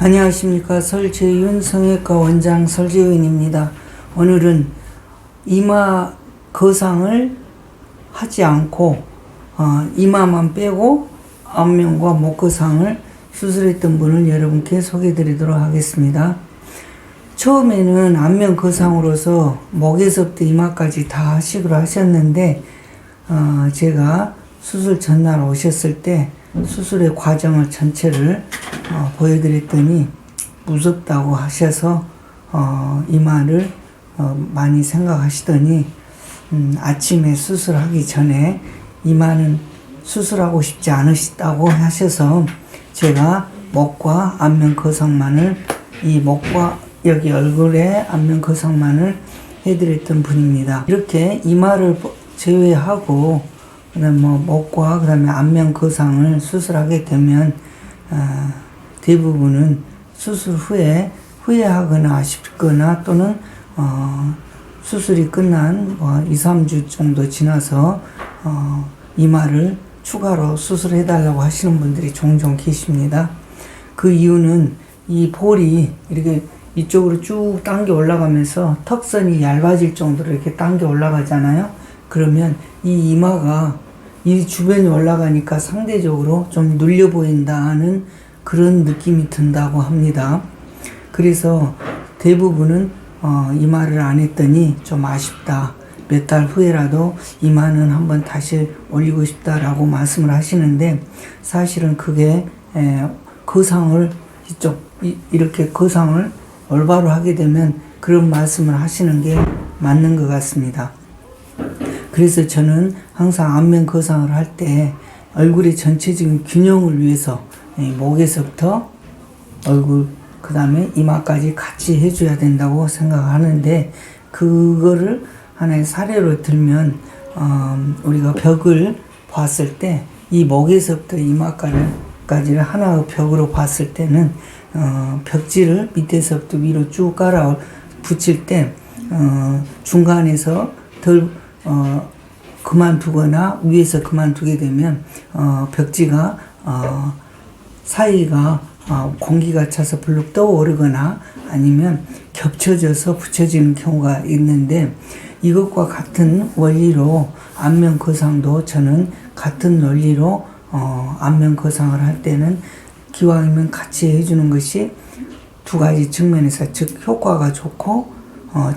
안녕하십니까. 설재윤 성형외과 원장 설재윤입니다. 오늘은 이마 거상을 하지 않고 이마만 빼고 안면과 목 거상을 수술했던 분을 여러분께 소개해 드리도록 하겠습니다. 처음에는 안면 거상으로서 목에서부터 이마까지 다 하시기로 하셨는데 제가 수술 전날 오셨을 때 수술의 과정을 전체를 보여드렸더니 무섭다고 하셔서 이마를 많이 생각하시더니 아침에 수술하기 전에 이마는 수술하고 싶지 않으시다고 하셔서 제가 목과 안면 거상만을 이 목과 여기 얼굴에 안면 거상만을 해드렸던 분입니다. 이렇게 이마를 제외하고 그다음 목과 그다음에 안면 거상을 수술하게 되면 대부분은 수술 후에 후회하거나 아쉽거나 또는 수술이 끝난 2, 3주 정도 지나서 이마를 추가로 수술해 달라고 하시는 분들이 종종 계십니다. 그 이유는 이 볼이 이렇게 이쪽으로 쭉 당겨 올라가면서 턱선이 얇아질 정도로 이렇게 당겨 올라가잖아요. 그러면 이 이마가 이 주변이 올라가니까 상대적으로 좀 눌려 보인다는 그런 느낌이 든다고 합니다. 그래서 대부분은 이마를 안 했더니 좀 아쉽다. 몇 달 후에라도 이마는 한번 다시 올리고 싶다라고 말씀을 하시는데 사실은 그게 거상을 이렇게 거상을 올바로 하게 되면 그런 말씀을 하시는 게 맞는 것 같습니다. 그래서 저는 항상 안면 거상을 할 때 얼굴의 전체적인 균형을 위해서 목에서부터 얼굴 그 다음에 이마까지 같이 해줘야 된다고 생각하는데 그거를 하나의 사례로 들면 우리가 벽을 봤을 때 이 목에서부터 이마까지를 하나의 벽으로 봤을 때는 벽지를 밑에서부터 위로 쭉 깔아 붙일 때 중간에서 그만두거나 위에서 그만두게 되면 벽지가 사이가 공기가 차서 불룩 떠오르거나 아니면 겹쳐져서 붙여지는 경우가 있는데 이것과 같은 원리로 안면 거상도 저는 같은 원리로 안면 거상을 할 때는 기왕이면 같이 해주는 것이 두 가지 측면에서 즉 효과가 좋고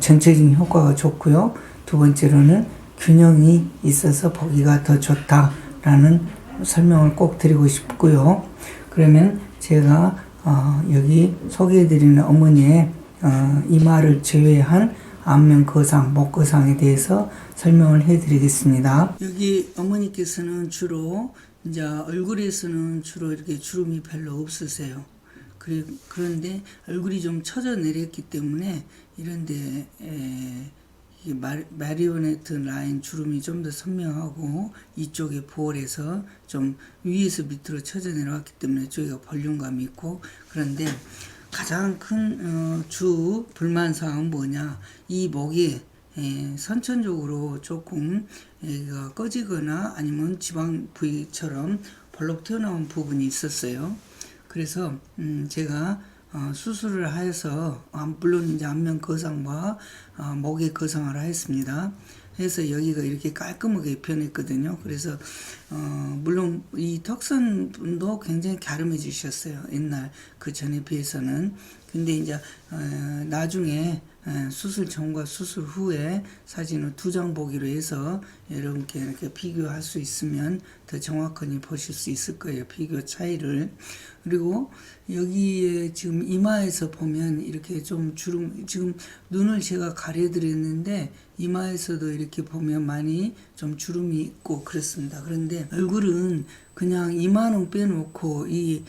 전체적인 효과가 좋고요. 두 번째로는 균형이 있어서 보기가 더 좋다라는 설명을 꼭 드리고 싶고요. 그러면 제가 여기 소개해드리는 어머니의 이마를 제외한 안면 거상, 목 거상에 대해서 설명을 해드리겠습니다. 여기 어머니께서는 주로 이제 얼굴에서는 주로 이렇게 주름이 별로 없으세요. 그런데 얼굴이 좀 처져 내렸기 때문에 이런데 마리오네트 라인 주름이 좀 더 선명하고 이쪽에 볼에서 좀 위에서 밑으로 처져 내려왔기 때문에 저기가 볼륨감이 있고 그런데 가장 큰 주 불만사항은 뭐냐 이 목이 선천적으로 조금 애가 꺼지거나 아니면 지방 부위처럼 벌록 튀어나온 부분이 있었어요. 그래서 제가 수술을 하여서 물론 이제 안면 거상과 목의 거상을 하였습니다. 해서 여기가 이렇게 깔끔하게 변했거든요. 그래서 물론 이 턱선 분도 굉장히 갸름해지셨어요. 옛날 그 전에 비해서는. 근데 이제 나중에 수술 전과 수술 후에 사진을 2장 보기로 해서 여러분께 이렇게 비교할 수 있으면 더 정확하게 보실 수 있을 거예요. 비교 차이를. 그리고 여기에 지금 이마에서 보면 이렇게 좀 주름, 지금 눈을 제가 가려드렸는데 이마에서도 이렇게 보면 많이 좀 주름이 있고 그렇습니다. 그런데 얼굴은 그냥 이마는 빼놓고 이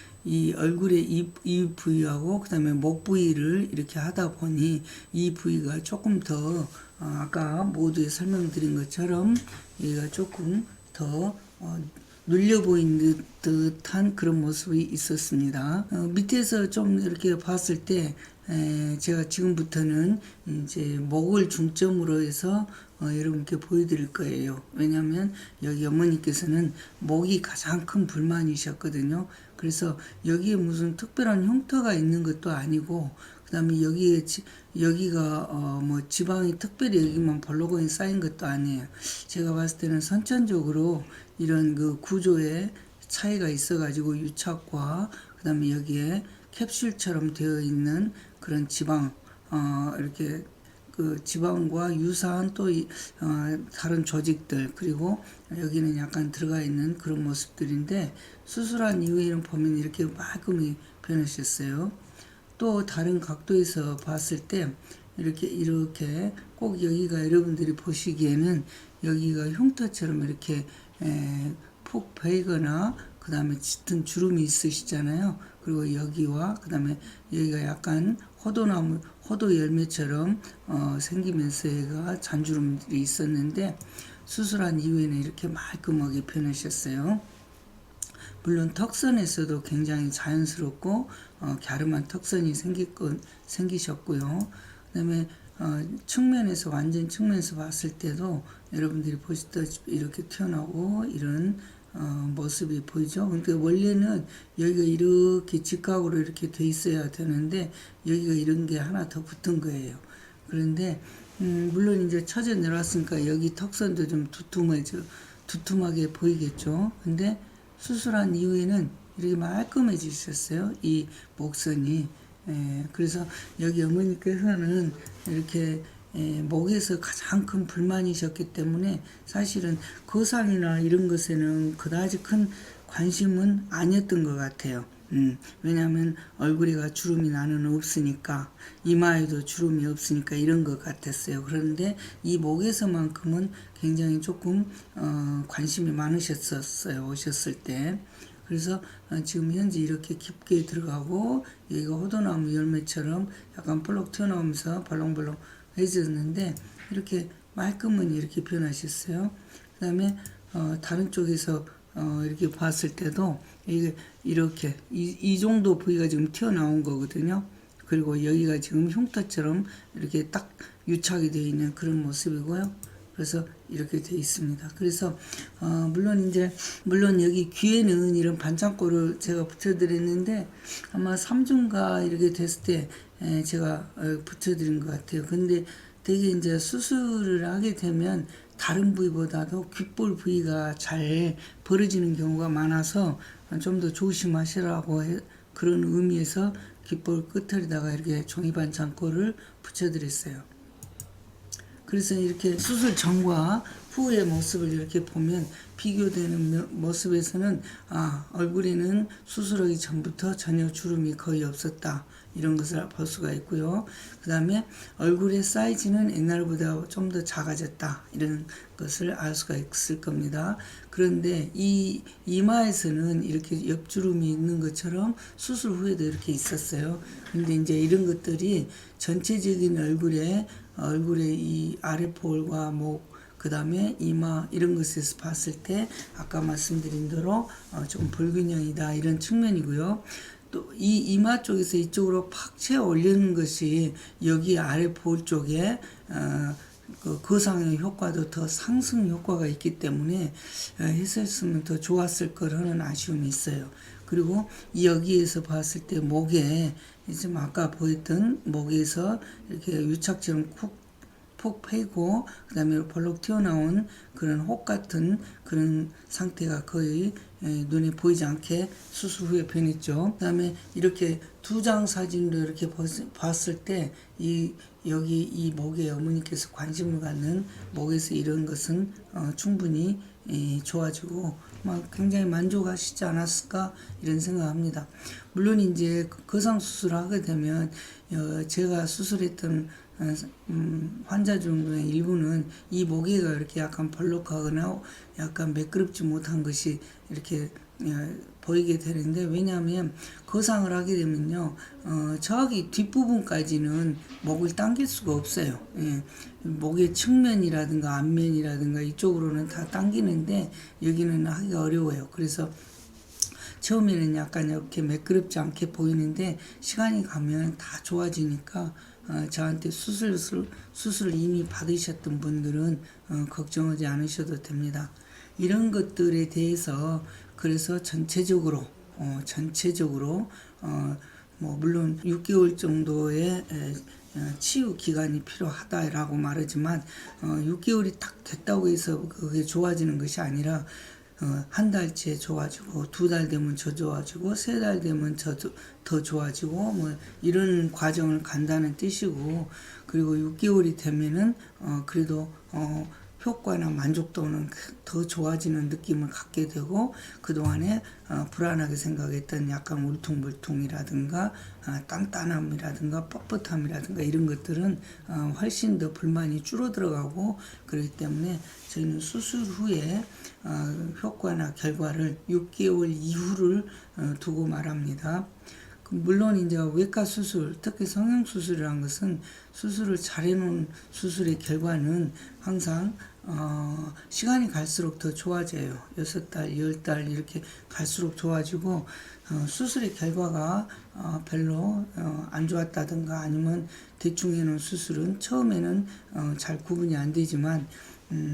얼굴의 이 부위하고 그 다음에 목 부위를 이렇게 하다 보니 이 부위가 조금 더 아까 모두에 설명드린 것처럼 얘가 조금 더 눌려 보이는 듯한 그런 모습이 있었습니다. 밑에서 좀 이렇게 봤을 때 제가 지금부터는 이제 목을 중점으로 해서 여러분께 보여드릴 거예요. 왜냐하면 여기 어머니께서는 목이 가장 큰 불만이셨거든요. 그래서 여기에 무슨 특별한 흉터가 있는 것도 아니고, 그 다음에 여기가 뭐 지방이 특별히 여기만 볼록하게 쌓인 것도 아니에요. 제가 봤을 때는 선천적으로 이런 그 구조에 차이가 있어가지고 유착과 그 다음에 여기에 캡슐처럼 되어 있는 그런 지방, 이렇게 그 지방과 유사한 또 다른 조직들, 그리고 여기는 약간 들어가 있는 그런 모습들인데, 수술한 이후에는 보면 이렇게 말끔히 변하셨어요. 또 다른 각도에서 봤을 때 이렇게 꼭 여기가 여러분들이 보시기에는 여기가 흉터처럼 이렇게 푹 베이거나 그 다음에 짙은 주름이 있으시잖아요. 그리고 여기와 그 다음에 여기가 약간 호도 열매처럼 생기면서 얘가 잔주름들이 있었는데, 수술한 이후에는 이렇게 말끔하게 변하셨어요. 물론 턱선에서도 굉장히 자연스럽고 갸름한 턱선이 생기셨고요. 그 다음에 측면에서 완전 측면에서 봤을 때도 여러분들이 보시다시피 이렇게 튀어나오고 이런 모습이 보이죠. 그러니까 원래는 여기가 이렇게 직각으로 이렇게 돼 있어야 되는데 여기가 이런 게 하나 더 붙은 거예요. 그런데 물론 이제 처져 내려왔으니까 여기 턱선도 좀 두툼하게 보이겠죠. 근데 수술한 이후에는 이렇게 말끔해지셨어요. 이 목선이. 그래서 여기 어머니께서는 이렇게 목에서 가장 큰 불만이셨기 때문에 사실은 거상이나 이런 것에는 그다지 큰 관심은 아니었던 것 같아요. 왜냐하면 얼굴에가 주름이 나는 없으니까, 이마에도 주름이 없으니까 이런 것 같았어요. 그런데 이 목에서만큼은 굉장히 조금 관심이 많으셨었어요, 오셨을 때. 그래서 지금 현재 이렇게 깊게 들어가고 여기가 호두나무 열매처럼 약간 볼록 튀어나오면서 벌렁벌렁 해졌는데 이렇게 말끔은 이렇게 변하셨어요. 그 다음에 다른 쪽에서 이렇게 봤을 때도 이게 이렇게 이 정도 부위가 지금 튀어나온 거거든요. 그리고 여기가 지금 흉터처럼 이렇게 딱 유착이 되어 있는 그런 모습이고요. 그래서 이렇게 되어 있습니다. 그래서 물론 여기 귀에는 이런 반창고를 제가 붙여드렸는데 아마 3주인가 이렇게 됐을 때 제가 붙여드린 것 같아요. 근데 되게 이제 수술을 하게 되면 다른 부위보다도 귓볼 부위가 잘 벌어지는 경우가 많아서 좀 더 조심하시라고 그런 의미에서 귓볼 끝털에다가 이렇게 종이 반창고를 붙여드렸어요. 그래서 이렇게 수술 전과 후의 모습을 이렇게 보면 비교되는 모습에서는 얼굴에는 수술하기 전부터 전혀 주름이 거의 없었다, 이런 것을 볼 수가 있고요. 그 다음에 얼굴의 사이즈는 옛날보다 좀 더 작아졌다, 이런 것을 알 수가 있을 겁니다. 그런데 이 이마에서는 이렇게 옆주름이 있는 것처럼 수술 후에도 이렇게 있었어요. 근데 이제 이런 것들이 전체적인 얼굴의 이 아랫볼과 목, 그 다음에 이마 이런 것에서 봤을 때 아까 말씀드린 대로 조금 불균형이다, 이런 측면이고요. 또 이 이마 쪽에서 이쪽으로 팍 채워 올리는 것이 여기 아래 볼 쪽에 그 거상의 효과도 더 상승 효과가 있기 때문에 했었으면 더 좋았을 거라는 아쉬움이 있어요. 그리고 여기에서 봤을 때 목에 지금 아까 보였던 목에서 이렇게 유착처럼 푹 패고 그 다음에 볼록 튀어나온 그런 혹 같은 그런 상태가 거의 눈에 보이지 않게 수술 후에 변했죠. 그 다음에 이렇게 두 장 사진으로 이렇게 봤을 때 여기 이 목에 어머니께서 관심을 갖는 목에서 이런 것은 충분히 좋아지고 굉장히 만족하시지 않았을까, 이런 생각합니다. 물론 이제 거상 수술을 하게 되면 제가 수술했던 환자 중의 일부는 이 목에가 이렇게 약간 벌록하거나 약간 매끄럽지 못한 것이 이렇게 보이게 되는데, 왜냐하면 거상을 하게 되면요, 저기 뒷부분까지는 목을 당길 수가 없어요. 예, 목의 측면이라든가 앞면이라든가 이쪽으로는 다 당기는데 여기는 하기가 어려워요. 그래서 처음에는 약간 이렇게 매끄럽지 않게 보이는데 시간이 가면 다 좋아지니까 저한테 수술을 이미 받으셨던 분들은 걱정하지 않으셔도 됩니다. 이런 것들에 대해서 그래서 전체적으로 뭐 물론 6개월 정도의 치유 기간이 필요하다라고 말하지만 6개월이 딱 됐다고 해서 그게 좋아지는 것이 아니라 한 달째 좋아지고 2달 되면 더 좋아지고 3달 되면 더 좋아지고 뭐 이런 과정을 간다는 뜻이고, 그리고 6개월이 되면은 그래도 효과나 만족도는 더 좋아지는 느낌을 갖게 되고, 그동안에 불안하게 생각했던 약간 울퉁불퉁이라든가 단단함이라든가 뻣뻣함이라든가 이런 것들은 훨씬 더 불만이 줄어들어가고, 그렇기 때문에 저희는 수술 후에 효과나 결과를 6개월 이후를 두고 말합니다. 물론 이제 외과 수술, 특히 성형 수술이라는 것은 수술을 잘해놓은 수술의 결과는 항상 시간이 갈수록 더 좋아져요. 6달, 10달 이렇게 갈수록 좋아지고, 수술의 결과가 별로 안 좋았다든가 아니면 대충 해놓은 수술은 처음에는 잘 구분이 안 되지만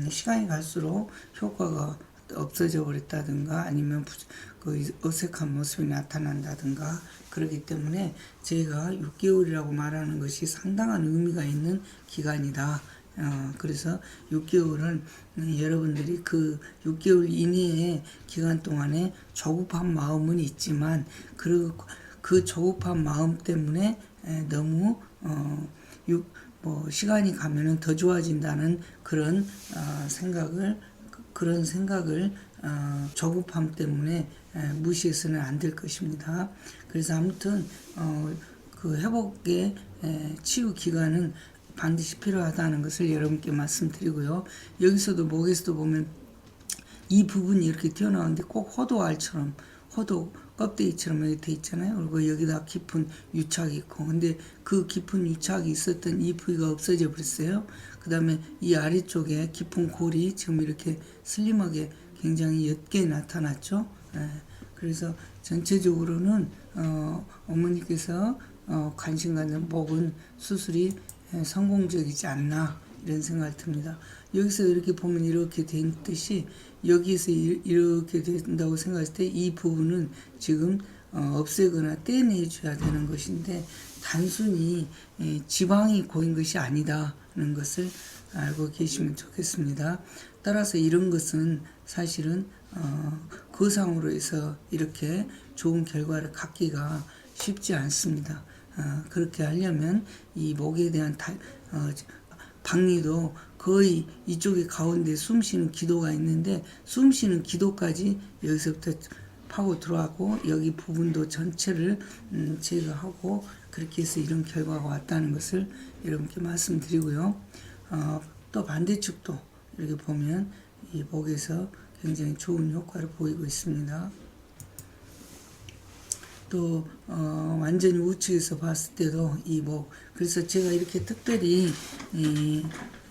시간이 갈수록 효과가 없어져 버렸다든가 아니면 그 어색한 모습이 나타난다든가 그렇기 때문에 저희가 6개월이라고 말하는 것이 상당한 의미가 있는 기간이다. 그래서 6개월은 여러분들이 그 6개월 이내의 기간 동안에 조급한 마음은 있지만 그 조급한 마음 때문에 너무 시간이 가면은 더 좋아진다는 그런 생각을 조급함 때문에 무시해서는 안 될 것입니다. 그래서 아무튼 그 회복의 치유 기간은 반드시 필요하다는 것을 여러분께 말씀드리고요. 여기서도 목에서도 보면 이 부분이 이렇게 튀어나오는데 꼭 호도알처럼 호도 껍데기처럼 이렇게 돼 있잖아요. 그리고 여기다 깊은 유착이 있고, 근데 그 깊은 유착이 있었던 이 부위가 없어져 버렸어요. 그 다음에 이 아래쪽에 깊은 골이 지금 이렇게 슬림하게 굉장히 옅게 나타났죠. 그래서 전체적으로는 어머니께서 관심 갖는 목은 수술이 성공적이지 않나 이런 생각이 듭니다. 여기서 이렇게 보면 이렇게 된 뜻이 여기서 이렇게 된다고 생각했을 때 이 부분은 지금 없애거나 떼내줘야 되는 것인데 단순히 지방이 고인 것이 아니다는 것을 알고 계시면 좋겠습니다. 따라서 이런 것은 사실은 거상으로 해서 이렇게 좋은 결과를 갖기가 쉽지 않습니다. 그렇게 하려면 이 목에 대한 박리도 거의 이쪽에 가운데 숨쉬는 기도가 있는데 숨쉬는 기도까지 여기서부터 파고 들어가고 여기 부분도 전체를 제거하고 그렇게 해서 이런 결과가 왔다는 것을 여러분께 말씀드리고요. 또 반대측도 이렇게 보면 이 목에서 굉장히 좋은 효과를 보이고 있습니다. 또 완전히 우측에서 봤을 때도 이 목, 그래서 제가 이렇게 특별히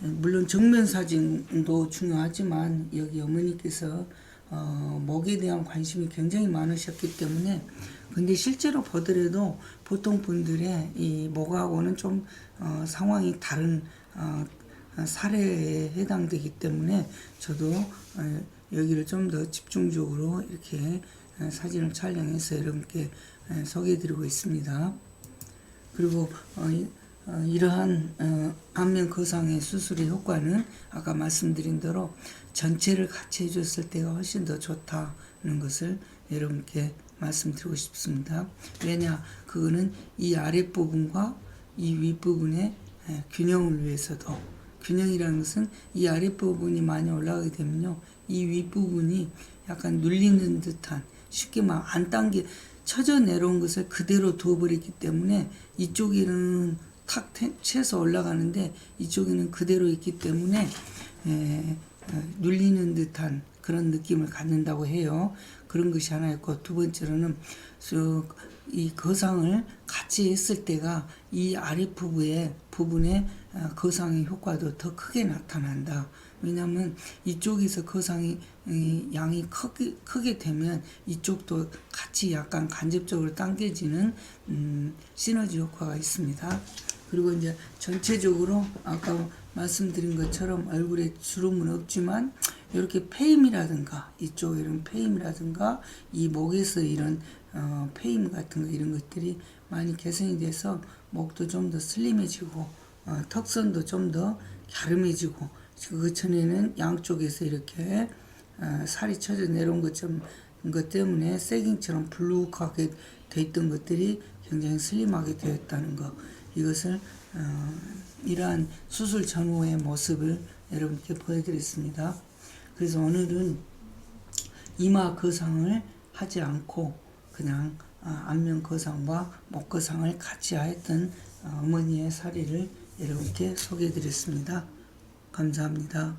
물론 정면 사진도 중요하지만 여기 어머니께서 목에 대한 관심이 굉장히 많으셨기 때문에, 근데 실제로 보더라도 보통 분들의 이 목하고는 좀 상황이 다른 사례에 해당되기 때문에 저도 여기를 좀 더 집중적으로 이렇게 사진을 촬영해서 여러분께 소개해드리고 있습니다. 그리고 이러한 안면 거상의 수술의 효과는 아까 말씀드린 대로 전체를 같이 해줬을 때가 훨씬 더 좋다는 것을 여러분께 말씀드리고 싶습니다. 왜냐, 그거는 이 아랫부분과 이 윗부분의 균형을 위해서도, 균형이라는 것은 이 아랫부분이 많이 올라가게 되면요, 이 윗부분이 약간 눌리는 듯한, 쉽게 막 안 당겨 쳐져 내려온 것을 그대로 두어버렸기 때문에 이쪽에는 탁 채서 올라가는데 이쪽에는 그대로 있기 때문에 눌리는 듯한 그런 느낌을 갖는다고 해요. 그런 것이 하나였고, 두 번째로는 이 거상을 같이 했을 때가 이 아랫부분에 거상의 효과도 더 크게 나타난다. 왜냐하면 이쪽에서 거상이 양이 크게 되면 이쪽도 같이 약간 간접적으로 당겨지는 시너지 효과가 있습니다. 그리고 이제 전체적으로 아까 말씀드린 것처럼 얼굴에 주름은 없지만 이렇게 페임이라든가 이쪽 이런 페임이라든가 이 목에서 이런 페임 같은 거 이런 것들이 많이 개선이 돼서 목도 좀 더 슬림해지고 턱선도 좀 더 갸름해지고, 그 전에는 양쪽에서 이렇게 살이 쳐져 내려온 것 때문에 세깅처럼 불룩하게 돼 있던 것들이 굉장히 슬림하게 되었다는 거, 이것을 이러한 수술 전후의 모습을 여러분께 보여드렸습니다. 그래서 오늘은 이마 거상을 하지 않고 그냥 안면 거상과 목 거상을 같이 하였던 어머니의 사례를 여러분께 소개해드렸습니다. 감사합니다.